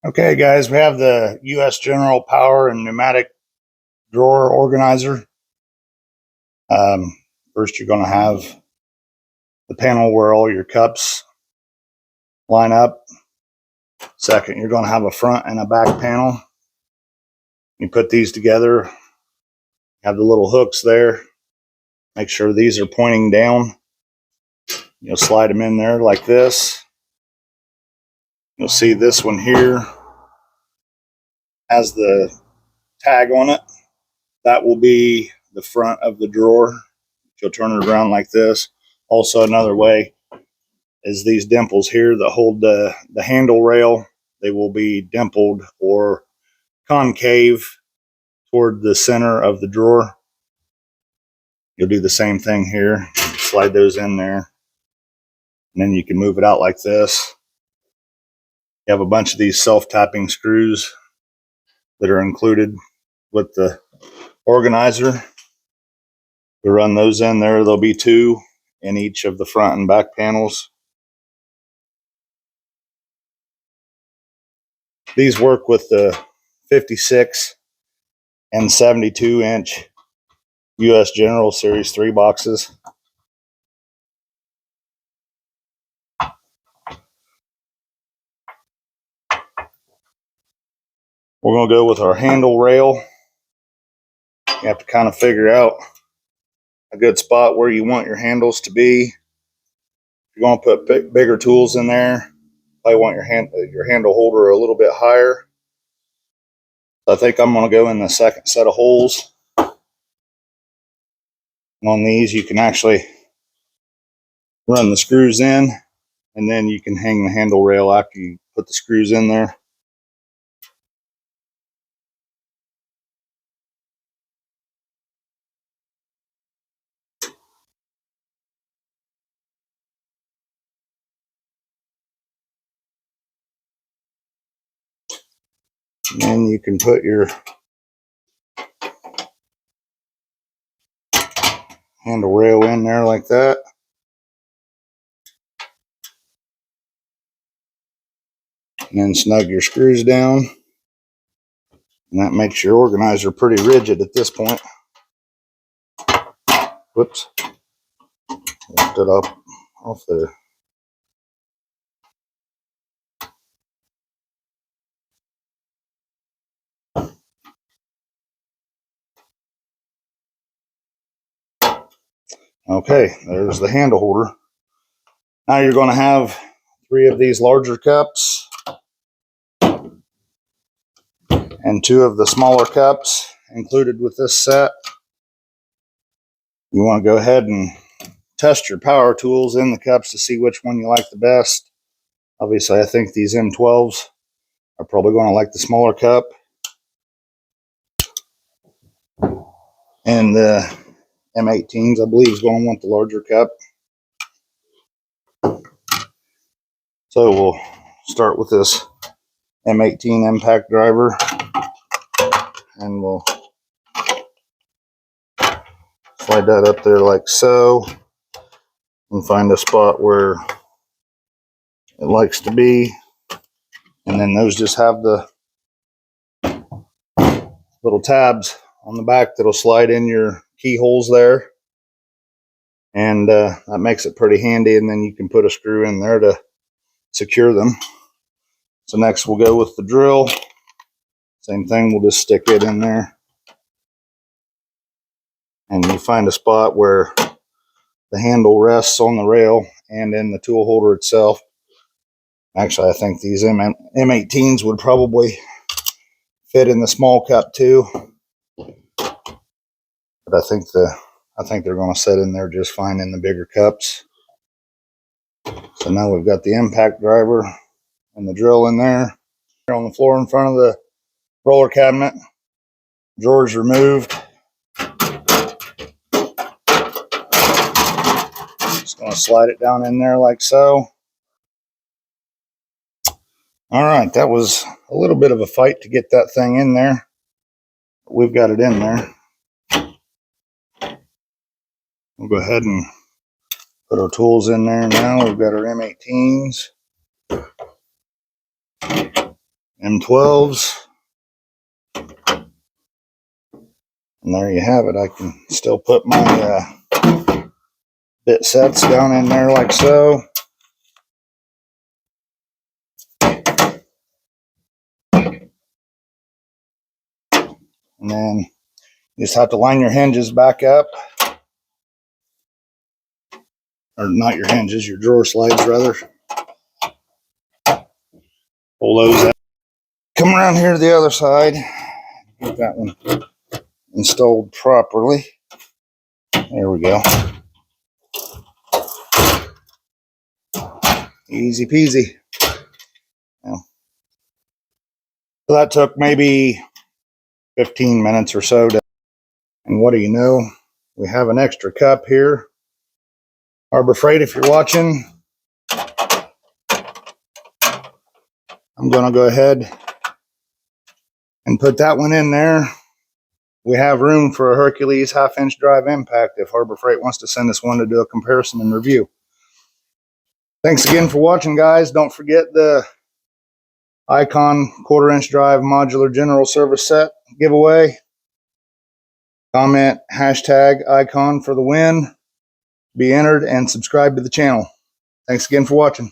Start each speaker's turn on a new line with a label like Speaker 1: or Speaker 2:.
Speaker 1: Okay, guys, we have the US General Power and Pneumatic Drawer Organizer. First, you're going to have the panel where all your cups line up. Second, you're going to have a front and a back panel. You put these together, have the little hooks there. Make sure these are pointing down. You'll slide them in there like this. You'll see this one here has the tag on it. That will be the front of the drawer. You'll turn it around like this. Also, another way is these dimples here that hold the handle rail. They will be dimpled or concave toward the center of the drawer. You'll do the same thing here. Slide those in there. And then you can move it out like this. You have a bunch of these self-tapping screws that are included with the organizer. We run those in there. There'll be 2 in each of the front and back panels. These work with the 56 and 72-inch US General Series 3 boxes. We're going to go with our handle rail. You have to kind of figure out a good spot where you want your handles to be. If you're going to put bigger tools in there, I want your handle holder a little bit higher. I think I'm going to go in the second set of holes. And on these, you can actually run the screws in, and then you can hang the handle rail after you put the screws in there. And then you can put your handle rail in there like that. And then snug your screws down. And that makes your organizer pretty rigid at this point. Whoops. Lift it up off there. Okay, there's the handle holder. Now you're going to have 3 of these larger cups and 2 of the smaller cups included with this set. You want to go ahead and test your power tools in the cups to see which one you like the best. Obviously, I think these M12s are probably going to like the smaller cup. And the M18s, I believe, is going to want the larger cup. So we'll start with this M18 impact driver, and we'll slide that up there like so, and find a spot where it likes to be. And then those just have the little tabs on the back that'll slide in your keyholes there. And that makes it pretty handy, and then you can put a screw in there to secure them. So next we'll go with the drill. Same thing, we'll just stick it in there. And you find a spot where the handle rests on the rail and in the tool holder itself. Actually, I think these M18s would probably fit in the small cup too. But I think they're going to sit in there just fine in the bigger cups. So now we've got the impact driver and the drill in there. Here on the floor in front of the roller cabinet. Drawers removed. Just going to slide it down in there like so. All right, that was a little bit of a fight to get that thing in there. We've got it in there. We'll go ahead and put our tools in there now. We've got our M18s. M12s. And there you have it. I can still put my bit sets down in there like so. And then you just have to line your hinges back up. Or not your hinges, your drawer slides rather. Pull those out. Come around here to the other side. Get that one installed properly. There we go. Easy peasy. Now, so that took maybe 15 minutes or so. And what do you know? We have an extra cup here. Harbor Freight, if you're watching, I'm going to go ahead and put that one in there. We have room for a Hercules half-inch drive impact if Harbor Freight wants to send us one to do a comparison and review. Thanks again for watching, guys. Don't forget the Icon 1/4-inch drive modular general service set giveaway. Comment hashtag Icon for the win. Be entered and subscribe to the channel. Thanks again for watching.